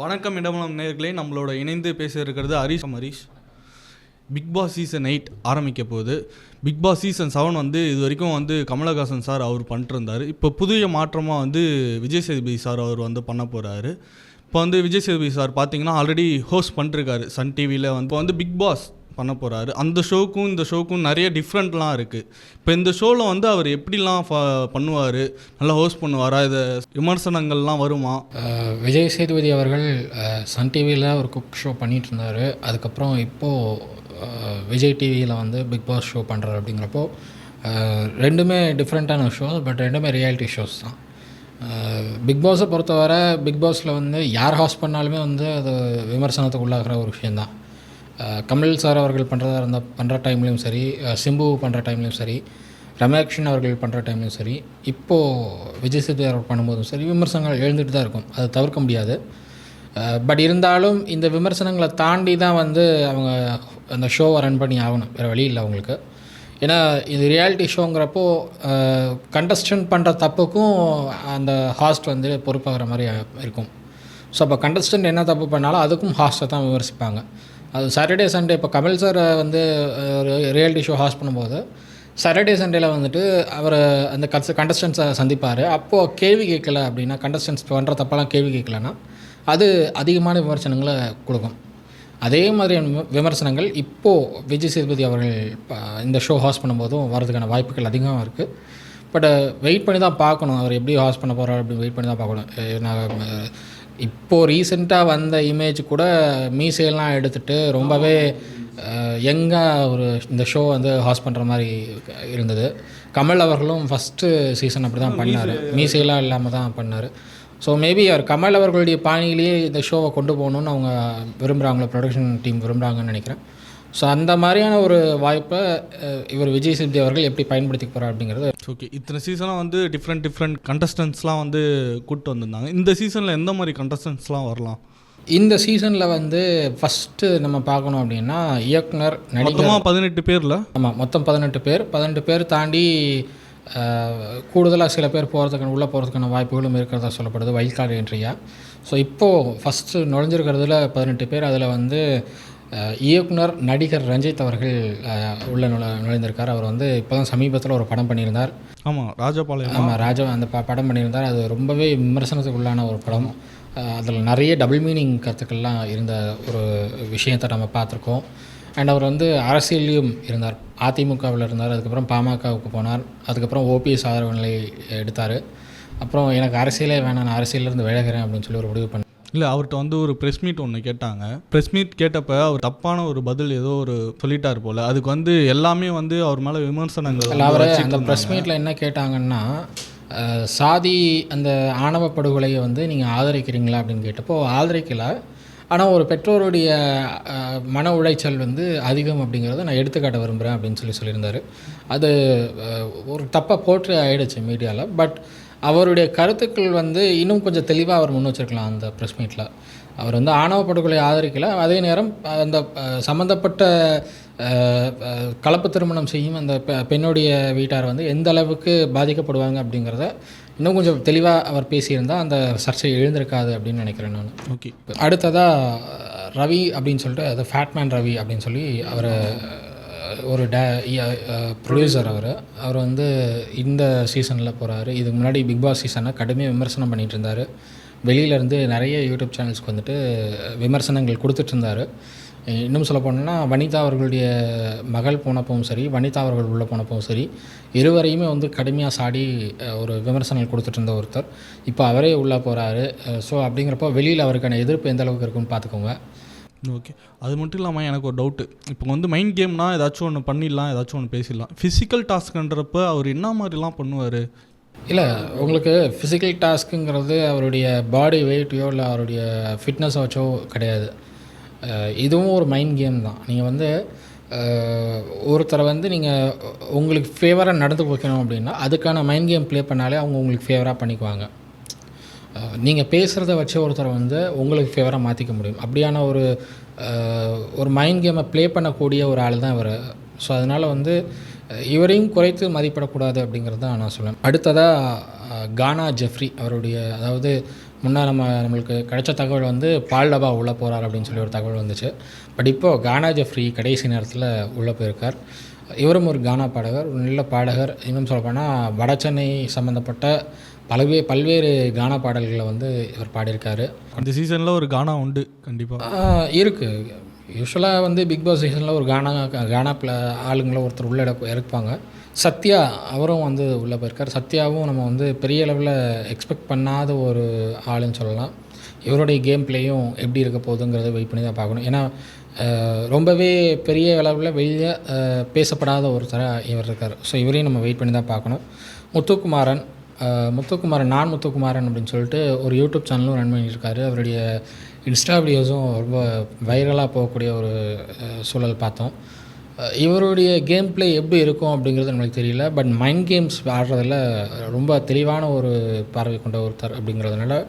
வணக்கம் இடமலம் நேயர்களே, நம்மளோட இணைந்து பேச இருக்கிறது ஹரீஷ். பிக் பாஸ் சீசன் 8 ஆரம்பிக்க போகுது. பிக் பாஸ் சீசன் 7 வந்து இது வரைக்கும் வந்து கமலஹாசன் சார் அவர் பண்ணிட்டுருந்தார். இப்போ புதிய மாற்றமாக வந்து விஜய் சேதுபதி சார் அவர் வந்து பண்ண போகிறாரு. இப்போ வந்து விஜய் சேதுபதி சார் பார்த்தீங்கன்னா ஆல்ரெடி ஹோஸ்ட் பண்ணிருக்காரு சன் டிவியில். வந்து இப்போ வந்து பிக் பாஸ் பண்ண போகிறாரு. அந்த ஷோக்கும் இந்த ஷோக்கும் நிறைய டிஃப்ரெண்ட்லாம் இருக்குது. இப்போ இந்த ஷோவில் வந்து அவர் எப்படிலாம் பண்ணுவார், நல்லா ஹோஸ்ட் பண்ணுவாரா, இதை விமர்சனங்கள்லாம் வருமா? விஜய் சேதுபதி அவர்கள் சன் டிவியில் ஒரு குக் ஷோ பண்ணிகிட்டு இருந்தார். அதுக்கப்புறம் இப்போது விஜய் டிவியில் வந்து பிக் பாஸ் ஷோ பண்ணுறாரு. அப்படிங்கிறப்போ ரெண்டுமே டிஃப்ரெண்ட்டான ஷோஸ், பட் ரெண்டுமே ரியாலிட்டி ஷோஸ் தான். பிக் பாஸை பொறுத்தவரை பிக் பாஸில் வந்து யார் ஹோஸ்ட் பண்ணாலுமே வந்து அது விமர்சனத்துக்கு உள்ளாகிற ஒரு விஷயந்தான். கமல் சார் அவர்கள் பண்ணுற டைம்லேயும் சரி, சிம்பு பண்ணுற டைம்லேயும் சரி, ரமேக்ஷன் அவர்கள் பண்ணுற டைம்லேயும் சரி, இப்போது விஜய் சேதுபதி அவர்கள் பண்ணும்போதும் சரி விமர்சனங்கள் எழுந்துட்டு தான் இருக்கும். அது தவிர்க்க முடியாது. பட் இருந்தாலும் இந்த விமர்சனங்களை தாண்டி தான் வந்து அவங்க அந்த ஷோவை ரன் பண்ணி ஆகணும். வேறு வழி இல்லை அவங்களுக்கு. ஏன்னா இது ரியாலிட்டி ஷோங்கிறப்போ கண்டஸ்டன்ட் பண்ணுற தப்புக்கும் அந்த ஹாஸ்ட் வந்து பொறுப்பாகிற மாதிரி இருக்கும். ஸோ அப்போ கண்டஸ்டன்ட் என்ன தப்பு பண்ணாலும் அதுக்கும் ஹாஸ்ட்டை தான் விமர்சிப்பாங்க. அது சாட்டர்டே சண்டே இப்போ கமல் சார் வந்து ஒரு ரியாலிட்டி ஷோ ஹாஸ்ட் பண்ணும்போது சாட்டர்டே சண்டேயில் வந்துட்டு அவர் அந்த கண்டஸ்டன்ஸை சந்திப்பார். அப்போது கேள்வி கேட்கல அப்படின்னா, கண்டஸ்டன்ஸ் பண்ணுற தப்பெல்லாம் கேள்வி கேட்கலன்னா அது அதிகமான விமர்சனங்களை கொடுக்கும். அதே மாதிரியான விமர்சனங்கள் இப்போது விஜய் சேதுபதி அவர்கள் இந்த ஷோ ஹாஸ்ட் பண்ணும்போதும் வரதுக்கான வாய்ப்புகள் அதிகமாக இருக்குது. பட் வெயிட் பண்ணி தான் பார்க்கணும், அவர் எப்படி ஹாஸ்ட் பண்ண போகிறார் அப்படின்னு வெயிட் பண்ணி தான் பார்க்கணும். நான் இப்போது ரீசெண்டாக வந்த இமேஜ் கூட மீசையெல்லாம் எடுத்துகிட்டு ரொம்பவே யங்காக ஒரு இந்த ஷோ வந்து ஹாஸ்ட் பண்ணுற மாதிரி இருந்தது. கமல் அவர்களும் ஃபஸ்ட்டு சீசன் அப்படி தான் பண்ணார், மீசையெல்லாம் இல்லாமல் தான் பண்ணார். ஸோ மேபி அவர் கமல் அவர்களுடைய பாணியிலேயே இந்த ஷோவை கொண்டு போகணுன்னு அவங்க விரும்புகிறாங்களோ, ப்ரொடக்ஷன் டீம் விரும்புகிறாங்கன்னு நினைக்கிறேன். ஸோ அந்த மாதிரியான ஒரு வாய்ப்பை இவர் விஜய் சேதுபதி அவர்கள் எப்படி பயன்படுத்தி போகிறார் அப்படிங்கிறது. ஓகே, இத்தனை சீசனாக வந்து டிஃப்ரெண்ட் கண்டஸ்டன்ஸ்லாம் வந்து கூப்பிட்டு வந்திருந்தாங்க. இந்த சீசனில் எந்த மாதிரி கண்டஸ்டன்ஸ்லாம் வரலாம்? இந்த சீசனில் வந்து ஃபஸ்ட்டு நம்ம பார்க்கணும் அப்படின்னா இயக்குனர், நடிகர் 18 பேரில். ஆமாம், மொத்தம் 18 பேர் தாண்டி கூடுதலாக சில பேர் உள்ளே போகிறதுக்கான வாய்ப்புகளும் இருக்கிறதா சொல்லப்படுது, வைல்ட் கார்டு என்ட்ரியாக. ஸோ இப்போது ஃபஸ்ட்டு நுழைஞ்சிருக்கிறதுல 18 பேர். அதில் வந்து இயக்குனர், நடிகர் ரஞ்சித் அவர்கள் உள்ள நுழைந்திருக்கார். அவர் வந்து இப்போ தான் சமீபத்தில் ஒரு படம் பண்ணியிருந்தார். ஆமாம், ராஜபாளையம். ஆமாம், அந்த படம் பண்ணியிருந்தார். அது ரொம்பவே விமர்சனத்துக்கு உள்ளான ஒரு படம். அதில் நிறைய டபுள் மீனிங் கருத்துக்கள்லாம் இருந்த ஒரு விஷயத்தை நம்ம பார்த்துருக்கோம். அண்ட் அவர் வந்து அரசியலையும் இருந்தார். அதிமுகவில் இருந்தார், அதுக்கப்புறம் பாமகவுக்கு போனார், அதுக்கப்புறம் ஓபிஎஸ் ஆதரவு நிலை எடுத்தார். அப்புறம் எனக்கு அரசியலே வேணாம், நான் அரசியலேருந்து விலகிறேன் அப்படின்னு சொல்லி ஒரு முடிவு பண்ணார். இல்லை, அவர்கிட்ட வந்து ஒரு ப்ரெஸ் மீட் ஒன்று கேட்டாங்க. ப்ரெஸ் மீட் கேட்டப்போ அவர் தப்பான ஒரு பதில் ஏதோ ஒரு சொல்லிட்டார் போல். அதுக்கு வந்து எல்லாமே வந்து அவர் மேலே விமர்சனங்கள். அவர் அந்த ப்ரெஸ் மீட்டில் என்ன கேட்டாங்கன்னா, சாதி அந்த ஆணவ படுகொலையை வந்து நீங்கள் ஆதரிக்கிறீங்களா அப்படின்னு கேட்டப்போ ஆதரிக்கலை, ஆனால் ஒரு பெற்றோருடைய மன உளைச்சல் வந்து அதிகம் அப்படிங்கிறத நான் எடுத்துக்காட்ட விரும்புகிறேன் அப்படின்னு சொல்லியிருந்தார். அது ஒரு தப்பாக போற்று ஆகிடுச்சு மீடியாவில். பட் அவருடைய கருத்துக்கள் வந்து இன்னும் கொஞ்சம் தெளிவாக அவர் முன் வச்சிருக்கலாம். அந்த ப்ரெஸ் மீட்டில் அவர் வந்து ஆணவ படுகொலை ஆதரிக்கலை, அதே நேரம் அந்த சம்மந்தப்பட்ட கலப்பு திருமணம் செய்யும் அந்த பெண்ணுடைய வீட்டார் வந்து எந்த அளவுக்கு பாதிக்கப்படுவாங்க அப்படிங்கிறத இன்னும் கொஞ்சம் தெளிவாக அவர் பேசியிருந்தால் அந்த சர்ச்சை எழுந்திருக்காது அப்படின்னு நினைக்கிறேன் நான். ஓகே, அடுத்ததாக ரவி அப்படின்னு சொல்லிட்டு, அது ஃபேட்மேன் ரவி அப்படின்னு சொல்லி அவர் ஒரு ப்ரொடியூசர். அவர் வந்து இந்த சீசனில் போகிறாரு. இதுக்கு முன்னாடி பிக் பாஸ் சீசனை கடுமையாக விமர்சனம் பண்ணிகிட்டு இருந்தார். வெளியிலேருந்து நிறைய யூடியூப் சேனல்ஸ்க்கு வந்துட்டு விமர்சனங்கள் கொடுத்துட்டு இருந்தார். இன்னும் சொல்ல போனோம்னா வனிதா அவர்களுடைய மகள் போனப்பவும் சரி, வனிதா அவர்கள் உள்ளே போனப்பவும் சரி, இருவரையுமே வந்து கடுமையாக சாடி ஒரு விமர்சனங்கள் கொடுத்துட்டு இருந்த ஒருத்தர் இப்போ அவரே உள்ளே போகிறாரு. ஸோ அப்படிங்கிறப்போ வெளியில் அவருக்கான எதிர்ப்பு எந்த அளவுக்கு இருக்குன்னு பார்த்துக்கோங்க. ஓகே, அது மட்டும் இல்லாமல் எனக்கு ஒரு டவுட்டு. இப்போ வந்து மைண்ட் கேம்னால் ஏதாச்சும் ஒன்று பண்ணிடலாம், ஏதாச்சும் ஒன்று பேசிடலாம். ஃபிசிக்கல் டாஸ்க்குன்றப்ப அவர் என்ன மாதிரிலாம் பண்ணுவார்? இல்லை, உங்களுக்கு ஃபிசிக்கல் டாஸ்க்குங்கிறது அவருடைய பாடி வெயிட்டையோ இல்லை அவருடைய ஃபிட்னஸை வச்சோ கிடையாது. இதுவும் ஒரு மைண்ட் கேம் தான். நீங்கள் வந்து ஒருத்தரை வந்து நீங்கள் உங்களுக்கு ஃபேவராக நடந்து வைக்கணும் அப்படின்னா அதுக்கான மைண்ட் கேம் ப்ளே பண்ணாலே அவங்க உங்களுக்கு ஃபேவராக பண்ணிக்குவாங்க. நீங்கள் பேசுகிறத வச்சு ஒருத்தரை வந்து உங்களுக்கு ஃபேவராக மாற்றிக்க முடியும். அப்படியான ஒரு மைண்ட் கேமை ப்ளே பண்ணக்கூடிய ஒரு ஆள் தான் இவர். ஸோ அதனால் வந்து இவரையும் குறைத்து மதிப்பிடக்கூடாது அப்படிங்கிறது தான் நான் சொல்லுவேன். அடுத்ததாக கானா ஜெஃப்ரி அவருடைய, அதாவது முன்னே நம்மளுக்கு கிடைச்ச தகவல் வந்து பால் டபா உள்ளே போகிறார் அப்படின்னு சொல்லி ஒரு தகவல் வந்துச்சு. பட் இப்போது கானா ஜெஃப்ரி கடைசி நேரத்தில் உள்ளே போயிருக்கார். இவரும் ஒரு கானா பாடகர், ஒரு நல்ல பாடகர். இன்னும் சொல்லப்போனால் வட சென்னை சம்மந்தப்பட்ட பல்வேறு கானா பாடல்களை வந்து இவர் பாடியிருக்காரு. அந்த சீசனில் ஒரு கானா உண்டு கண்டிப்பாக இருக்குது. யூஸ்வலாக வந்து பிக் பாஸ் சீசனில் ஒரு கானா ஆளுங்களை ஒருத்தர் உள்ளே இருப்பாங்க. சத்யா அவரும் வந்து உள்ளே போயிருக்கார். சத்யாவும் நம்ம வந்து பெரிய அளவில் எக்ஸ்பெக்ட் பண்ணாத ஒரு ஆளுன்னு சொல்லலாம். இவருடைய கேம் பிளேயும் எப்படி இருக்க போகுதுங்கிறத வெயிட் பண்ணி தான் பார்க்கணும். ஏன்னா ரொம்பவே பெரிய அளவில் வெளியே பேசப்படாத ஒருத்தராக இவர் இருக்கார். ஸோ இவரையும் நம்ம வெயிட் பண்ணி தான் பார்க்கணும். முத்துக்குமாரன் நான் முத்துக்குமாரன் அப்படின்னு சொல்லிட்டு ஒரு யூடியூப் சேனலும் ரன் பண்ணியிருக்காரு. அவருடைய இன்ஸ்டா வீடியோஸும் ரொம்ப வைரலாக போகக்கூடிய ஒரு சூழல் பார்த்தோம். இவருடைய கேம் பிளே எப்படி இருக்கும் அப்படிங்கிறது நம்மளுக்கு தெரியல. பட் மைண்ட் கேம்ஸ் ஆடுறதில் ரொம்ப தெளிவான ஒரு பார்வை கொண்ட ஒருத்தர் அப்படிங்கிறதுனால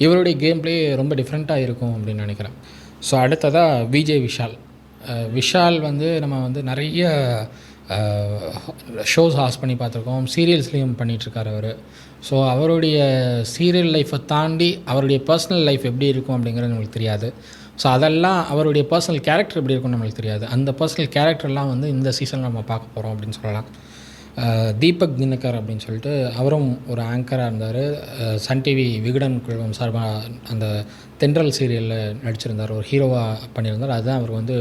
இவருடைய கேம் பிளே ரொம்ப டிஃப்ரெண்ட்டாக இருக்கும் அப்படின்னு நினைக்கிறேன். ஸோ அடுத்ததாக விஜய் விஷால் வந்து நம்ம வந்து நிறைய ஷோஸ் ஹாஸ்ட் பண்ணி பார்த்துருக்கோம். சீரியல்ஸ்லேயும் பண்ணிகிட்ருக்கார் அவர். ஸோ அவருடைய சீரியல் லைஃப்பை தாண்டி அவருடைய பர்சனல் லைஃப் எப்படி இருக்கும் அப்படிங்கிறது நம்மளுக்கு தெரியாது. ஸோ அதெல்லாம் அவருடைய பர்சனல் கேரக்டர் எப்படி இருக்கும்னு நம்மளுக்கு தெரியாது. அந்த பர்சனல் கேரக்டர்லாம் வந்து இந்த சீசனில் நம்ம பார்க்க போகிறோம் அப்படின்னு சொல்லலாம். தீபக் தினகர் அப்படின்னு சொல்லிட்டு அவரும் ஒரு ஆங்கராக இருந்தார். சன் டிவி விகடன் குழுமம் சார்பாக அந்த தென்றல் சீரியலில் நடிச்சிருந்தார், ஒரு ஹீரோவாக பண்ணியிருந்தார். அதுதான் அவர் வந்து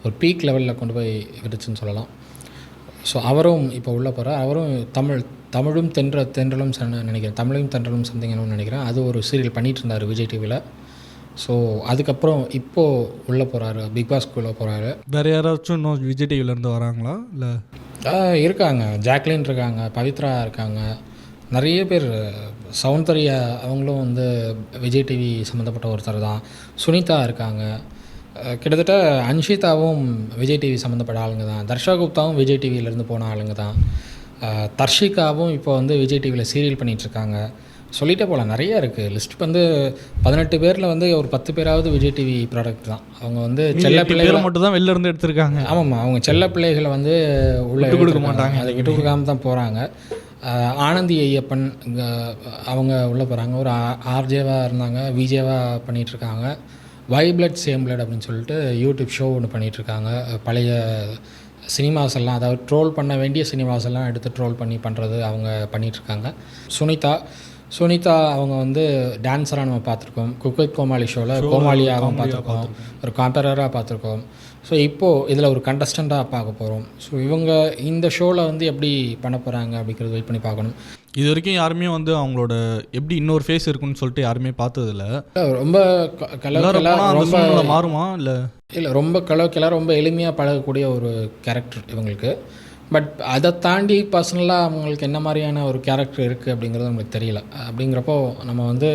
ஒரு பீக் லெவலில் கொண்டு போய் விடுச்சுன்னு சொல்லலாம். ஸோ அவரும் இப்போ உள்ளே போகிறார். அவரும் தமிழும் தென்றலும் நினைக்கிறேன், தமிழையும் தென்றலும் சம்திங்னு நினைக்கிறேன். அது ஒரு சீரியல் பண்ணிகிட்டு இருந்தார் விஜய் டிவியில். ஸோ அதுக்கப்புறம் இப்போது உள்ளே போகிறாரு, பிக் பாஸ்க்குள்ளே போகிறாரு. வேறு யாராச்சும் இன்னும் விஜய் டிவிலேருந்து வராங்களா? இல்லை இருக்காங்க, ஜாக்லின் இருக்காங்க, பவித்ரா இருக்காங்க, நிறைய பேர். சௌந்தர்யா அவங்களும் வந்து விஜய் டிவி சம்மந்தப்பட்ட ஒருத்தர் தான். சுனிதா இருக்காங்க. கிட்டத்தட்ட அன்ஷிதாவும் விஜய் டிவி சம்மந்தப்பட்ட ஆளுங்க தான். தர்ஷா குப்தாவும் விஜய் டிவியிலேருந்து போன ஆளுங்க தான். தர்ஷிகாவும் இப்போ வந்து விஜய் டிவியில் சீரியல் பண்ணிகிட்ருக்காங்க. சொல்லிகிட்டே போகலாம், நிறையா இருக்குது. லிஸ்ட் வந்து 18 பேரில் வந்து ஒரு 10 பேராவது விஜய் டிவி ப்ராடக்ட் தான். அவங்க வந்து செல்ல பிள்ளைகளை மட்டும் தான் வெளில இருந்து எடுத்திருக்காங்க. ஆமாம்மா, அவங்க செல்ல பிள்ளைகளை வந்து உள்ளே கொடுக்க மாட்டாங்க, அதை விட்டு கொடுக்காம தான் போகிறாங்க. ஆனந்தி ஐயப்பன் அவங்க உள்ளே போகிறாங்க. ஒரு ஆர்ஜேவாக இருந்தாங்க, விஜேவாக பண்ணிகிட்ருக்காங்க. வைப்ளட் சேம்பிளட் அப்படின்னு சொல்லிட்டு யூடியூப் ஷோ ஒன்று பண்ணிகிட்ருக்காங்க. பழைய சினிமாஸ் எல்லாம், அதாவது ட்ரோல் பண்ண வேண்டிய சினிமாஸ் எல்லாம் எடுத்து ட்ரோல் பண்ணுறது அவங்க பண்ணிகிட்ருக்காங்க. சுனிதா அவங்க வந்து டான்ஸராக நம்ம பார்த்துருக்கோம். குக் வித் கோமாளி ஷோவில் கோமாளியாகவும் பார்த்துருக்கோம், ஒரு காம்பரராக பார்த்துருக்கோம். ஸோ இப்போது இதில் ஒரு கண்டஸ்டண்ட்டாக பார்க்க போகிறோம். ஸோ இவங்க இந்த ஷோவில் வந்து எப்படி பண்ண போகிறாங்க அப்படிங்கிறது வெயிட் பண்ணி பார்க்கணும். இது வரைக்கும் யாருமே வந்து அவங்களோட எப்படி இன்னொரு ஃபேஸ் இருக்குன்னு சொல்லிட்டு யாருமே பார்த்ததில்ல. ரொம்ப ரொம்ப மாறுமா? இல்லை ரொம்ப கலோக்கியலாக ரொம்ப எளிமையாக பழகக்கூடிய ஒரு கேரக்டர் இவங்களுக்கு. பட் அதை தாண்டி பர்சனலாக அவங்களுக்கு என்ன மாதிரியான ஒரு கேரக்டர் இருக்குது அப்படிங்கிறது நம்மளுக்கு தெரியல. அப்படிங்கிறப்போ நம்ம வந்து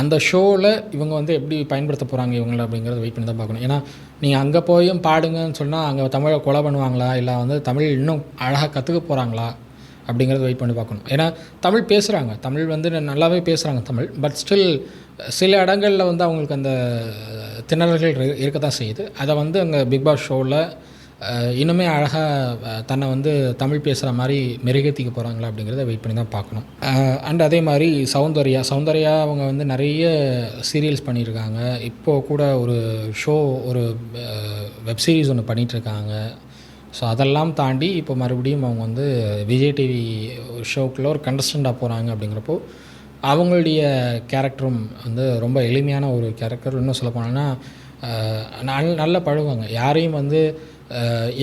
அந்த ஷோவில் இவங்க வந்து எப்படி பயன்படுத்த போகிறாங்க இவங்களை அப்படிங்கிறத வெயிட் பண்ணி தான் பார்க்கணும். ஏன்னா நீங்கள் அங்கே போயும் பாடுங்கன்னு சொன்னால் அங்கே தமிழை கொலை பண்ணுவாங்களா, இல்லை வந்து தமிழ் இன்னும் அழகாக கற்றுக்க போகிறாங்களா அப்படிங்கிறத வெயிட் பண்ணி பார்க்கணும். ஏன்னா தமிழ் பேசுகிறாங்க, தமிழ் வந்து நல்லாவே பேசுகிறாங்க தமிழ். பட் ஸ்டில் சில இடங்களில் வந்து அவங்களுக்கு அந்த திணறல்கள் இருக்க தான் செய்யுது. அதை வந்து அங்கே பிக் பாஸ் ஷோவில் இன்னுமே அழகாக தன்னை வந்து தமிழ் பேசுகிற மாதிரி மெருகேற்றிக்க போகிறாங்களா அப்படிங்கிறத வெயிட் பண்ணி தான் பார்க்கணும். அண்ட் அதே மாதிரி சௌந்தர்யா அவங்க வந்து நிறைய சீரியல்ஸ் பண்ணியிருக்காங்க. இப்போது கூட ஒரு ஷோ, ஒரு வெப் சீரிஸ் ஒன்று பண்ணிகிட்ருக்காங்க. ஸோ அதெல்லாம் தாண்டி இப்போ மறுபடியும் அவங்க வந்து விஜய் டிவி ஷோக்குள்ளே ஒரு கண்டஸ்டண்ட்டாக போகிறாங்க. அப்படிங்கிறப்போ அவங்களுடைய கேரக்டரும் வந்து ரொம்ப எளிமையான ஒரு கேரக்டர். இன்னும் சொல்ல போனோன்னா நல்லா பழகுவாங்க. யாரையும் வந்து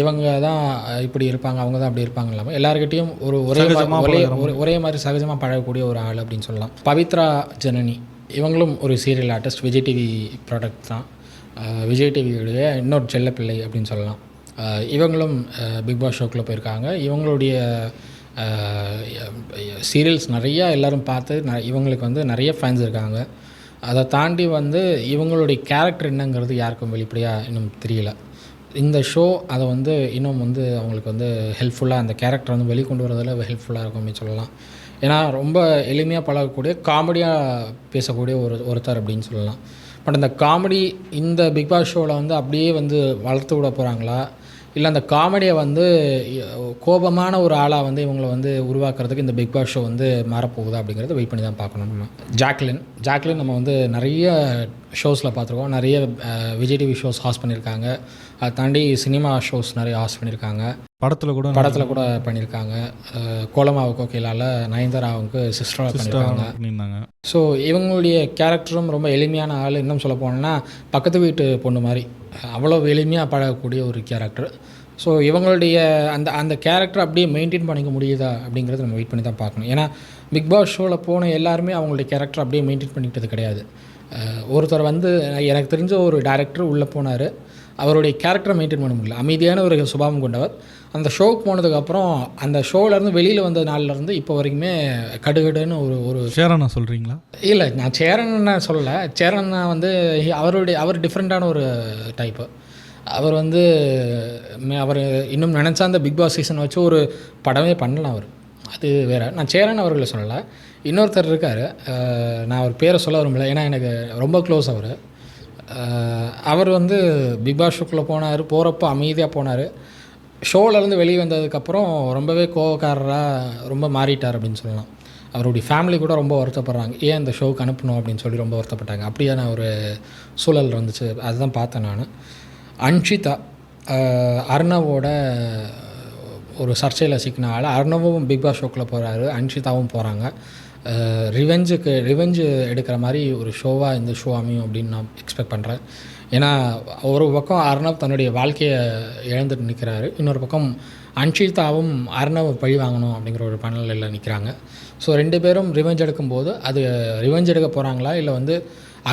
இவங்க தான் இப்படி இருப்பாங்க, அவங்க தான் அப்படி இருப்பாங்க இல்லாமல் எல்லாருக்கிட்டையும் ஒரே மாதிரி சகஜமாக பழகக்கூடிய ஒரு ஆள் அப்படின்னு சொல்லலாம். பவித்ரா ஜனனி இவங்களும் ஒரு serial artist, Vijay TV product தான். விஜய் டிவியுடைய இன்னொரு செல்லப்பிள்ளை அப்படின்னு சொல்லலாம். இவங்களும் பிக் பாஸ் ஷோக்குள்ளே போயிருக்காங்க. இவங்களுடைய சீரியல்ஸ் நிறையா எல்லோரும் பார்த்து இவங்களுக்கு வந்து நிறைய ஃபேன்ஸ் இருக்காங்க. அதை தாண்டி வந்து இவங்களுடைய கேரக்டர் என்னங்கிறது யாருக்கும் வெளிப்படையாக இன்னும் தெரியல. இந்த ஷோ அதை வந்து இன்னும் வந்து அவங்களுக்கு வந்து ஹெல்ப்ஃபுல்லாக, அந்த கேரக்டர் வந்து வெளிக்கொண்டு வரதில் ஹெல்ப்ஃபுல்லாக இருக்கும் அப்படின்னு சொல்லலாம். ஏன்னா ரொம்ப எளிமையாக பழகக்கூடிய, காமெடியாக பேசக்கூடிய ஒருத்தர் அப்படின்னு சொல்லலாம். பட் அந்த காமெடி இந்த பிக் பாஸ் ஷோவில் வந்து அப்படியே வந்து வளர்த்து விட போகிறாங்களா, இல்லை அந்த காமெடியை வந்து கோபமான ஒரு ஆளாக வந்து இவங்களை வந்து உருவாக்குறதுக்கு இந்த பிக் பாஸ் ஷோ வந்து மாறப்போகுதா அப்படிங்கிறத வெயிட் பண்ணி தான் பார்க்கணும் நம்ம. ஜாக்லின் நம்ம வந்து நிறைய ஷோஸில் பார்த்துருக்கோம். நிறைய விஜய் டிவி ஷோஸ் ஹாஸ்ட் பண்ணியிருக்காங்க. அதை தாண்டி சினிமா ஷோஸ் நிறைய ஹாஸ்ட் பண்ணியிருக்காங்க. படத்தில் கூட பண்ணியிருக்காங்க. கோலமாவு கோகிலாவில் நயன்தாராவுக்கு சிஸ்டராக பண்ணியிருக்காங்க. ஸோ இவங்களுடைய கேரக்டரும் ரொம்ப எளிமையான ஆள். இன்னும் சொல்ல போனோன்னா பக்கத்து வீட்டு பொண்ணு மாதிரி அவ்வளோ எளிமையாக பழகக்கூடிய ஒரு கேரக்டர். ஸோ இவங்களுடைய அந்த கேரக்டர் அப்படியே மெயின்டைன் பண்ணிக்க முடியுதா அப்படிங்கிறத நம்ம வெயிட் பண்ணி தான் பார்க்கணும். ஏன்னா பிக் பாஸ் ஷோவில் போன எல்லாருமே அவங்களுடைய கேரக்டர் அப்படியே மெயின்டைன் பண்ணிக்கிட்டது கிடையாது. ஒருத்தர் வந்து எனக்கு தெரிஞ்ச ஒரு டைரக்டர் உள்ளே போனார், அவருடைய கேரக்டரை மெயின்டைன் பண்ண முடியல. அமைதியான ஒரு சுபாவம் கொண்டவர். அந்த ஷோக்கு போனதுக்கப்புறம் அந்த ஷோவிலேருந்து வெளியில் வந்த நாள்லேருந்து இப்போ வரைக்குமே கடுகடுன்னு ஒரு சேரண்ணா சொல்கிறீங்களா? இல்லை, நான் சேரண்ணா சொல்லலை. சேரண்ணா வந்து அவர் டிஃப்ரெண்ட்டான ஒரு டைப்பு. அவர் வந்து அவர் இன்னும் நினச்சா அந்த பிக் பாஸ் சீசன் வச்சு ஒரு படமே பண்ணலாம். அது வேறு. நான் சேரன் அவர்களை சொல்லலை. இன்னொருத்தர் இருக்கார், நான் அவர் பேரை சொல்ல விரும்பல, ஏன்னா எனக்கு ரொம்ப க்ளோஸ் அவர் வந்து பிக் பாஸ் ஷோக்குள்ளே போகிறப்போ அமைதியாக போனார். ஷோவிலேருந்து வெளியே வந்ததுக்கப்புறம் ரொம்பவே கோவக்காரராக ரொம்ப மாறிட்டார் அப்படின்னு சொல்லலாம். அவருடைய ஃபேமிலி கூட ரொம்ப வருத்தப்படுறாங்க, ஏன் இந்த ஷோவுக்கு அனுப்பணும் அப்படின்னு சொல்லி ரொம்ப வருத்தப்பட்டாங்க. அப்படியான ஒரு சூழல் இருந்துச்சு. அதுதான் பார்த்தேன் நான். அன்ஷிதா அர்ணவோட ஒரு சர்ச்சையில் சிக்கினால அர்ணவும் பிக் பாஸ் ஷோக்குள்ளே போகிறாரு, அன்ஷிதாவும் போகிறாங்க. ரிவெஞ்சு எடுக்கிற மாதிரி ஒரு ஷோவாக இந்த ஷோ அமையும் அப்படின்னு நான் எக்ஸ்பெக்ட் பண்ணுறேன். ஏன்னா ஒரு பக்கம் அர்ணவ் தன்னுடைய வாழ்க்கையை இழந்துட்டு நிற்கிறாரு, இன்னொரு பக்கம் அன்ஷிதாவும் அர்ணவ் பழி வாங்கணும் அப்படிங்கிற ஒரு பணலில் நிற்கிறாங்க. ஸோ ரெண்டு பேரும் ரிவெஞ்ச் எடுக்கும்போது அது ரிவெஞ்ச் எடுக்க போகிறாங்களா இல்லை வந்து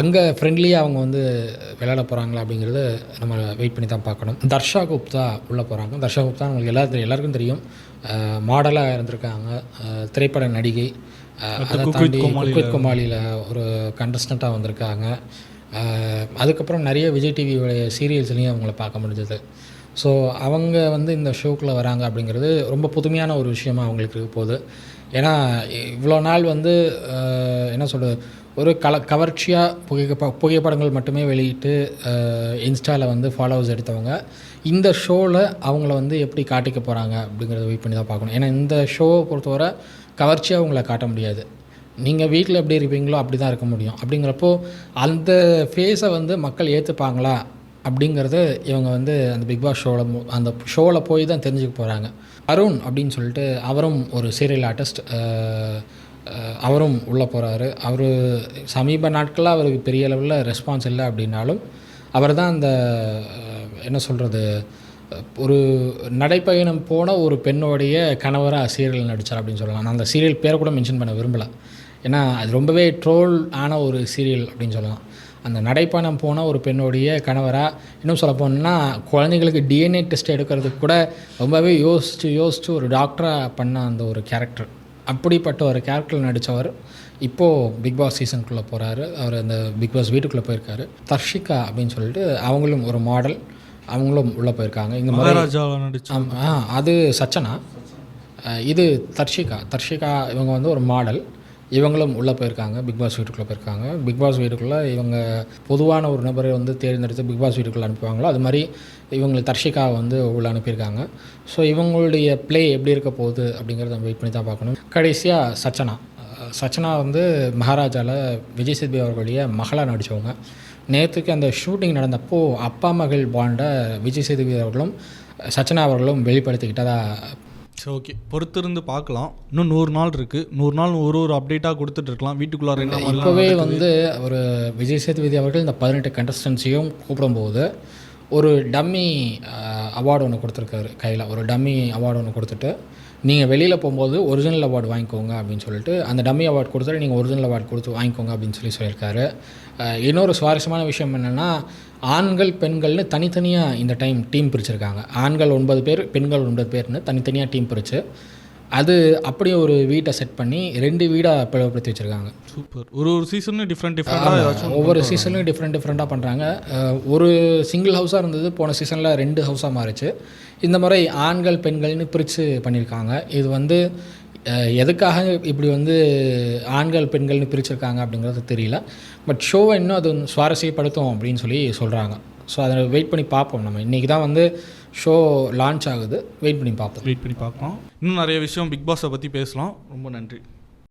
அங்கே ஃப்ரெண்ட்லியாக அவங்க வந்து விளையாட போகிறாங்களா அப்படிங்கிறது நம்ம வெயிட் பண்ணி தான் பார்க்கணும். தர்ஷா குப்தா உள்ளே போகிறாங்க. தர்ஷா குப்தா உங்களுக்கு எல்லாருக்கும் தெரியும், மாடலாக இருந்திருக்காங்க, திரைப்பட நடிகை. அதை தாண்டி குக்வித் கோமாளியில் ஒரு கண்டஸ்டண்ட்டாக வந்திருக்காங்க. அதுக்கப்புறம் நிறைய விஜய் டிவியோடைய சீரியல்ஸ்லேயும் அவங்கள பார்க்க முடிஞ்சது. ஸோ அவங்க வந்து இந்த ஷோக்குள்ளே வராங்க அப்படிங்கிறது ரொம்ப புதுமையான ஒரு விஷயமாக அவங்களுக்கு இருக்க போகுது. ஏன்னா இவ்வளோ நாள் வந்து என்ன சொல்கிறது, ஒரு கவர்ச்சியாக புகைப்படங்கள் மட்டுமே வெளியிட்டு இன்ஸ்டாவில் வந்து ஃபாலோவர்ஸ் எடுத்தவங்க இந்த ஷோவில் அவங்கள வந்து எப்படி காட்டிக்க போகிறாங்க அப்படிங்கிறத வெயிட் பண்ணி தான் பார்க்கணும். ஏன்னா இந்த ஷோவை பொறுத்தவரை கவர்ச்சியாக அவங்கள காட்ட முடியாது. நீங்கள் வீட்டில் எப்படி இருப்பீங்களோ அப்படி தான் இருக்க முடியும். அப்படிங்கிறப்போ அந்த ஃபேஸை வந்து மக்கள் ஏற்றுப்பாங்களா அப்படிங்கிறது இவங்க வந்து அந்த பிக் பாஸ் ஷோவில் போய் தான் தெரிஞ்சுக்க போகிறாங்க. அருண் அப்படின்னு சொல்லிட்டு அவரும் ஒரு சீரியல் ஆர்டிஸ்ட், அவரும் உள்ளே போகிறாரு. அவர் சமீப நாட்களாக அவருக்கு பெரிய அளவில் ரெஸ்பான்ஸ் இல்லை அப்படின்னாலும் அவர் தான் அந்த என்ன சொல்கிறது, ஒரு நடைப்பயணம் போன ஒரு பெண்ணோடைய கணவராக சீரியல் நடித்தார் அப்படின்னு சொல்லலாம். நான் அந்த சீரியல் பேரை கூட மென்ஷன் பண்ண விரும்பலை, ஏன்னா அது ரொம்பவே ட்ரோல் ஆன ஒரு சீரியல் அப்படின்னு சொல்லலாம். அந்த நடைப்பயணம் போன ஒரு பெண்ணுடைய கணவராக, இன்னும் சொல்ல போனால் குழந்தைங்களுக்கு டிஎன்ஏ டெஸ்ட் எடுக்கிறதுக்கு கூட ரொம்பவே யோசித்து ஒரு டாக்டராக பண்ண அந்த ஒரு கேரக்டர், அப்படிப்பட்ட ஒரு கேரக்டரில் நடித்தவர் இப்போது பிக் பாஸ் சீசனுக்குள்ளே போகிறாரு. அவர் அந்த பிக் பாஸ் வீட்டுக்குள்ளே போயிருக்காரு. தர்ஷிகா அப்படின்னு சொல்லிட்டு அவங்களும் ஒரு மாடல், அவங்களும் உள்ளே போயிருக்காங்க. இந்த மாதிரி அது சச்சனா, இது தர்ஷிகா இவங்க வந்து ஒரு மாடல், இவங்களும் உள்ளே போயிருக்காங்க, பிக் பாஸ் வீட்டுக்குள்ளே போயிருக்காங்க. பிக் பாஸ் வீட்டுக்குள்ளே இவங்க பொதுவான ஒரு நபரை வந்து தேர்ந்தெடுத்து பிக் பாஸ் வீட்டுக்குள்ளே அனுப்புவாங்களோ அது மாதிரி இவங்களை தர்ஷிகா வந்து உள்ளே அனுப்பியிருக்காங்க. ஸோ இவங்களுடைய ப்ளே எப்படி இருக்க போகுது அப்படிங்கிறத நம்ம வெயிட் பண்ணி தான் பார்க்கணும். கடைசியாக சச்சனா வந்து மகாராஜாவில் விஜய் சேதுபதி அவர்களுடைய மகளாக நடித்தவங்க. நேற்றுக்கு அந்த ஷூட்டிங் நடந்தப்போ அப்பா மகள் பாண்டை விஜய் சேதுபதி அவர்களும் சச்சனா அவர்களும் வெளிப்படுத்திக்கிட்டதா. சரி, ஓகே, பொறுத்திருந்து பார்க்கலாம். இன்னும் 100 நாள் இருக்குது. 100 நாள் ஒரு அப்டேட்டாக கொடுத்துட்ருக்கலாம். வீட்டுக்குள்ளார என்ன இப்போவே வந்து ஒரு விஜய் சேதுபதி அவர்கள் இந்த 18 கண்டஸ்டன்ஸையும் கூப்பிடும்போது ஒரு டம்மி அவார்டு ஒன்று கொடுத்துருக்காரு கையில். ஒரு டம்மி அவார்டு ஒன்று கொடுத்துட்டு நீங்கள் வெளியில் போகும்போது ஒரிஜினல் அவார்டு வாங்கிக்கோங்க அப்படின்னு சொல்லிட்டு அந்த டம்மி அவார்டு கொடுத்துட்டு நீங்கள் ஒரிஜினல் அவார்டு கொடுத்து வாங்கிக்கோங்க அப்படின்னு சொல்லியிருக்காரு. இன்னொரு சுவாரஸ்யமான விஷயம் என்னென்னா, ஆண்கள் பெண்கள்னு தனித்தனியாக இந்த டீம் பிரிச்சுருக்காங்க. ஆண்கள் 9 பேர், பெண்கள் 9 பேர்னு தனித்தனியாக டீம் பிரித்து அது அப்படியே ஒரு வீட்டை செட் பண்ணி 2 வீடாக பிளவுபடுத்தி வச்சுருக்காங்க. சூப்பர். ஒரு சீசனும் டிஃப்ரெண்ட்டாக, ஒவ்வொரு சீசன்லையும் டிஃப்ரெண்ட்டாக பண்ணுறாங்க. ஒரு சிங்கிள் ஹவுஸாக இருந்தது, போன சீசனில் 2 ஹவுஸாக மாறிச்சு. இந்த முறை ஆண்கள் பெண்கள்னு பிரித்து பண்ணியிருக்காங்க. இது வந்து எதுக்காக இப்படி வந்து ஆண்கள் பெண்கள்னு பிரிச்சிருக்காங்க அப்படிங்கிறது தெரியல. பட் ஷோவை இன்னும் அது சுவாரஸ்யப்படுத்தும் அப்படின்னு சொல்கிறாங்க. ஸோ அதை வெயிட் பண்ணி பார்ப்போம். நம்ம இன்றைக்கி தான் வந்து ஷோ லான்ச் ஆகுது. வெயிட் பண்ணி பார்ப்போம். இன்னும் நிறைய விஷயம் பிக் பாஸை பற்றி பேசலாம். ரொம்ப நன்றி.